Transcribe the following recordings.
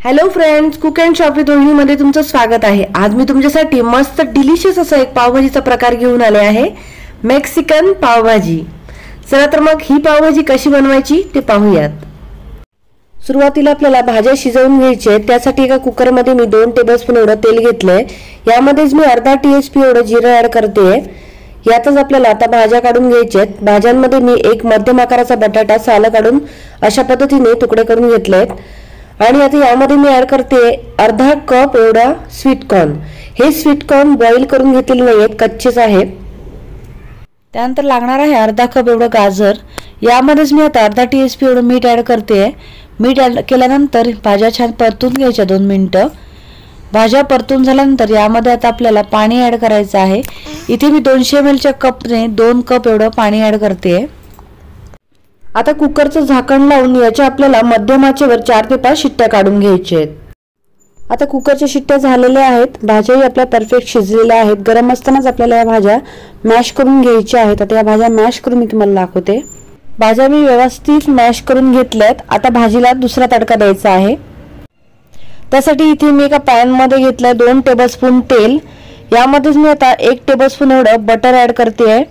Hello friends, cook and shop with Rohini मध्ये तुमचं स्वागत आहे। आज मी तुमच्यासाठी मस्त डिलिशियस असा एक पावभाजीचा प्रकार घेऊन आले आहे, मेक्सिकन पावभाजी। चला तर मग ही पावभाजी कशी बनवायची ते पाहूयात। सुरुवातीला आपल्याला भाज्या शिजवून घ्यायचे। त्यासाठी एका कुकर मध्ये मी 2 टेबलस्पून एवढं तेल घेतलंय। यामध्येच मी अर्धा टीस्पून एवढं जिरं ऍड करते। यातच आपल्याला आता भाज्या काढून घ्यायच्यात। भाज्यांमध्ये मी एक मध्यम आकाराचा बटाटा सालं काढून अशा पद्धतीने तुकडे करून घेतलेत। आणि आता यामध्ये मी ऍड करते अर्धा कप एवढा स्वीट कॉर्न। हे स्वीट कॉर्न बॉईल करून घेतलेले नाहीत, कच्चेच आहेत। त्यानंतर लागणार आहे अर्धा कप एवढं गाजर। यामध्येच मी आता अर्धा टीस्पून एवढं मीठ ऍड करते। मीठ ऍड केल्यानंतर भाज्या छान परतून घ्यायच्या 2 मिनिटं। भाज्या परतून झाल्यानंतर यामध्ये आता आपल्याला पाणी ऍड करायचं आहे। इथे मी 200 ml च्या कपने 2 कप एवढं पाणी ऍड करते। आता कुकरचं झाकण लावून याच्या आपल्याला मध्यम आचेवर 4 ते 5 शिट्ट्या काढून घ्यायच्या आहेत। आता कुकरच्या शिट्ट्या झालेल्या आहेत। भाज्याही आपल्या परफेक्ट शिजलेल्या आहेत। गरम असतानाच आपल्याला या भाज्या मॅश करून घ्यायच्या आहेत। आता या भाज्या मॅश करून मी तुम्हाला दाखवते। भाज्या मी व्यवस्थित मॅश करून घेतल्यात। आता भाजीला दुसरा तडका द्यायचा आहे। त्यासाठी इथे मी एका पॅन मध्ये घेतलंय 2 टेबलस्पून तेल। यामध्येच मी आता 1 टेबलस्पून एवढं बटर ऍड करते।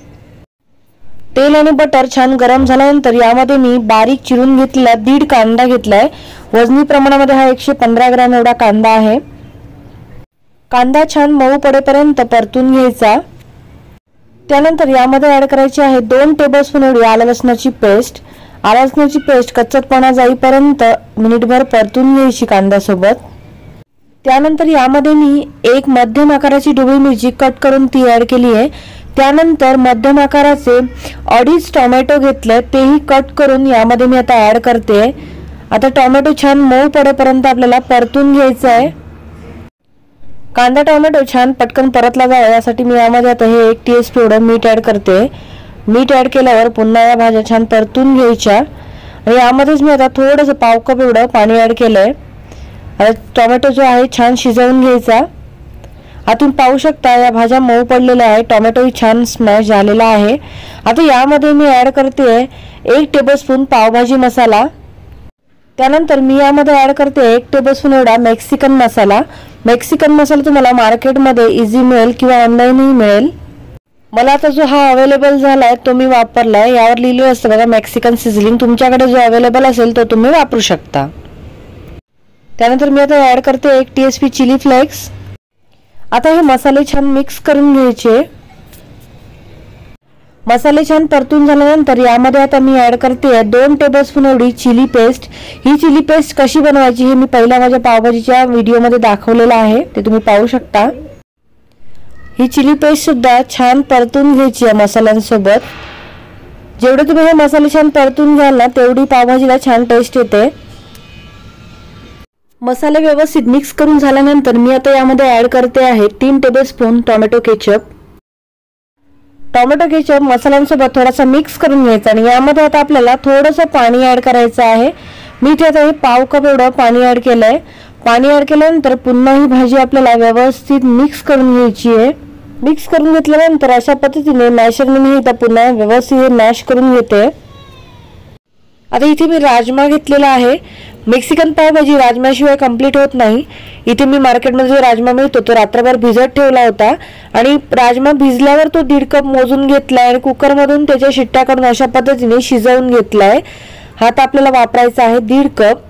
तेल आणि बटर छान गरम झाल्यानंतर यामध्ये मी बारीक चिरून घेतलेला 1.5 कांदा घेतलाय। वजनी प्रमाणामध्ये हा 115 ग्रॅम एवढा कांदा आहे। कांदा छान मऊ पडेपर्यंत परतून घ्यायचा। त्यानंतर यामध्ये ऍड करायची आहे 2 टेबलस्पून एवढी आलं लसणाची पेस्ट। आलं लसणाची पेस्ट कच्चटपणा जाईपर्यंत मिनिटभर परतून घ्यायची कांद्यासोबत। त्यानंतर यामध्ये मी एक मध्यम आकाराची ढोबळी मिरची कट करून ती ऍड केली आहे। त्यानंतर मध्यम आकाराचे 2.5 टोमॅटो घेतले, तेही कट करून यामध्ये मी आता ऍड करते। आता टोमॅटो छान मऊ पडेपर्यंत आपल्याला परतून घ्यायचा आहे। कांदा टोमॅटो छान पटकन परतला जावा यासाठी मी यामध्ये आता हे 1 टीस्पून एवढं मीठ ऍड करते। मीठ ऍड केल्यावर पुन्हा या भाज्या छान परतून घ्यायच्या। आणि यामध्येच मी आता थोडंसं पाव कप एवढं पाणी ऍड केलंय। आता टोमॅटो जो आहे छान शिजवून घ्यायचा। आतून पाहू शकता या भाज्या मऊ पडलेल्या आहेत। टोमॅटोही छान स्मॅश झालेला आहे। आता यामध्ये मी ऍड करते 1 टेबलस्पून पावभाजी मसाला। त्यानंतर मी यामध्ये ऍड करते 1 टेबलस्पून एवढा मेक्सिकन मसाला। मेक्सिकन मसाला तुम्हाला मार्केटमध्ये इझी मिळेल किंवा ऑनलाईनही मिळेल। मला आता जो हा अवेलेबल झालाय तो मी वापरलाय। यावर लिहिलेलं असतं बघा मेक्सिकन सिझलिंग। तुमच्याकडे जो अवेलेबल असेल तो तुम्ही वापरू शकता। त्यानंतर मी आता ऍड करते 1 टीस्पून चिली फ्लेक्स। आता हे मसाले छान मिक्स करून घ्यायचे। मसाले छान परतून झाल्यानंतर यामध्ये आता मी ऍड करते 2 टेबलस्पून एवढी चिली पेस्ट। ही चिली पेस्ट कशी बनवायची हे मी पहिल्या माझ्या पावभाजीच्या व्हिडिओमध्ये दाखवलेलं आहे, ते तुम्ही पाहू शकता। ही चिली पेस्ट सुद्धा छान परतून घ्यायची आहे मसाल्यांसोबत। जेवढे तुम्ही हे मसाले छान परतून घ्याल ना तेवढी पावभाजीला छान टेस्ट येते। मसाले व्यवस्थित मिक्स करून झाल्यानंतर मी आता यामध्ये ऍड करते आहे 3 tablespoon tomato ketchup. Tomato ketchup मसाल्यांसोबत थोडासा मिक्स करून घ्यायचा आणि यामध्ये आता आपल्याला थोडंसं पाणी ऍड करायचं आहे। मी इथे आता हे पाव कप एवढं पाणी ऍड केलंय। पाणी ऍड केल्यानंतर पुन्हा ही भाजी आपल्याला व्यवस्थित मिक्स करून घ्यायची आहे। मिक्स करून घेतल्यानंतर अशा पद्धतीने मॅशरने मी इथं पुन्हा व्यवस्थित मॅश करून घेते। आता इथे मी राजमा घेतलेला आहे। मेक्सिकन पावभाजी राजम्याशिवाय कंप्लीट होत नाही। इथे मी मार्केटमध्ये जो राजमा मिळतो तो रात्रभर भिजत ठेवला होता आणि राजमा भिजल्यावर तो 1.5 कप मोजून घेतलाय आणि कुकर मधून त्याच्या शिट्ट्या काढून अशा पद्धतीने शिजवून घेतलाय। हा आता आपल्याला वापरायचा आहे 1.5 कप।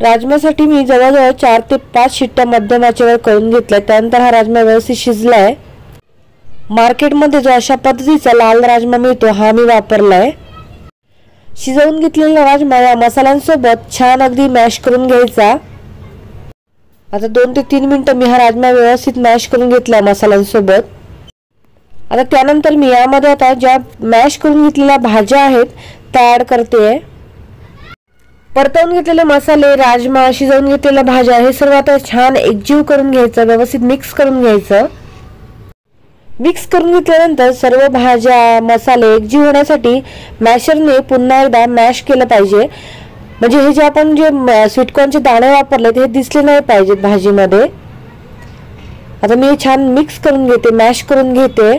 राजम्यासाठी मी जवळजवळ 4 ते 5 शिट्ट्या मध्यम आचेवर करून घेतल्या। त्यानंतर हा राजमा व्यवस्थित शिजलाय। मार्केटमध्ये जो अशा पद्धतीचा लाल राजमा मिळतो हा मी वापरलाय। शिजवून घेतलेला राजमा या मसाल्यांसोबत छान अगदी मॅश करून घ्यायचा। आता 2 ते 3 मिनिटं मी हा राजमा व्यवस्थित मॅश करून घेतला मसाल्यांसोबत। आता त्यानंतर मी यामध्ये आता ज्या मॅश करून घेतलेल्या भाज्या आहेत त्या ऍड करते। परतवून घेतलेले मसाले, राजमा, शिजवून घेतलेल्या भाज्या हे सर्व आता छान एकजीव करून घ्यायचं, व्यवस्थित मिक्स करून घ्यायचं। मिक्स करून घेतल्यानंतर सर्व भाज्या मसाले एकजीव होण्यासाठी मॅशरने पुन्हा एकदा मॅश केलं पाहिजे। म्हणजे हे जे आपण जे स्वीटकॉर्नचे दाणे वापरले ते दिसले नाही पाहिजेत भाजीमध्ये। आता मी छान मिक्स करून घेते, मॅश करून घेते।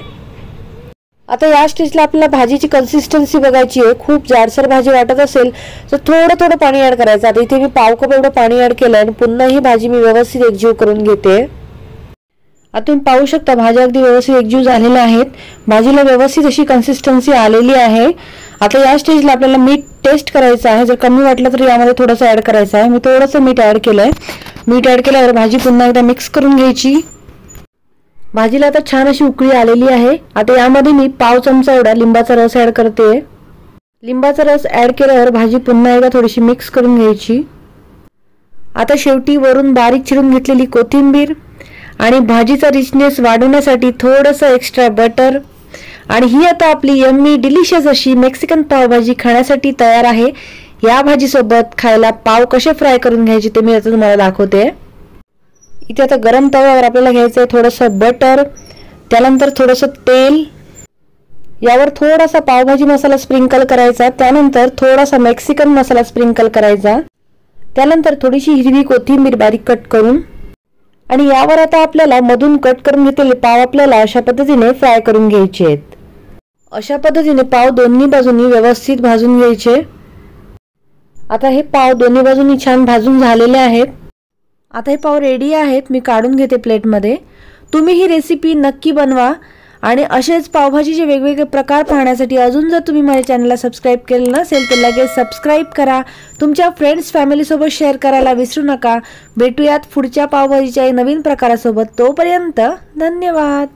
आता या स्टेजला आपल्याला भाजीची कन्सिस्टन्सी बघायची आहे। खूप जाडसर भाजी वाटत असेल तर थोडं थोडं पाणी ऍड करायचं। आता इथे मी पाव कप एवढं पाणी ऍड केलं आणि पुन्हा ही भाजी मी व्यवस्थित एकजीव करून घेते। आता तुम्ही पाहू शकता भाज्या अगदी व्यवस्थित एकजीव झालेल्या आहेत, भाजीला व्यवस्थित अशी कन्सिस्टन्सी आलेली आहे। आता या स्टेजला आपल्याला मीठ टेस्ट करायचं आहे, जर कमी वाटलं तर यामध्ये थोडंसं ऍड करायचं आहे। मी थोडंसं मीठ ऍड केलंय। मीठ ऍड केल्यावर भाजी पुन्हा एकदा मिक्स करून घ्यायची। भाजीला आता छान अशी उकळी आलेली आहे। आता यामध्ये मी पाव चमचा एवढा लिंबाचा रस ऍड करते। लिंबाचा रस ऍड केल्यावर भाजी पुन्हा एकदा थोडीशी मिक्स करून घ्यायची। आता शेवटी वरून बारीक चिरून घेतलेली कोथिंबीर आणि भाजीचा रिचनेस वाढवण्यासाठी थोडंसं एक्स्ट्रा बटर आणि ही आता आपली यम्मी डिलिशियस अशी मेक्सिकन पावभाजी खाण्यासाठी तयार आहे। या भाजीसोबत खायला पाव कसे फ्राय करून घ्यायचे ते मी आता तुम्हाला दाखवते। इथे आता गरम तव्यावर आपल्याला घ्यायचं आहे थोडंसं बटर, त्यानंतर थोडंसं तेल, यावर थोडासा पावभाजी मसाला स्प्रिंकल करायचा, त्यानंतर थोडासा मेक्सिकन मसाला स्प्रिंकल करायचा, त्यानंतर थोडीशी हिरवी कोथिंबीर बारीक कट करून आणि यावर आता आपल्याला मधून कट करून घेतलेले पाव आपल्याला अशा पद्धतीने फ्राय करून घ्यायचे आहेत। अशा पद्धतीने पाव दोन्ही बाजूंनी व्यवस्थित भाजून घ्यायचे। आता हे पाव दोन्ही बाजूंनी छान भाजून झालेले आहेत। आता हे पाव रेडी आहेत, मी काढून घेते प्लेटमध्ये। तुम्ही ही रेसिपी नक्की बनवा आणि असेच पावभाजीचे वेगवेगळे प्रकार पाहण्यासाठी अजून जर तुम्ही माझ्या चॅनलला सबस्क्राइब केलं नसेल तर लगेच सबस्क्राइब करा। तुमच्या फ्रेंड्स फॅमिली सोबत शेअर करायला विसरू नका। भेटूयात पुढच्या पावभाजीच्या नवीन प्रकारासोबत। तोपर्यंत धन्यवाद।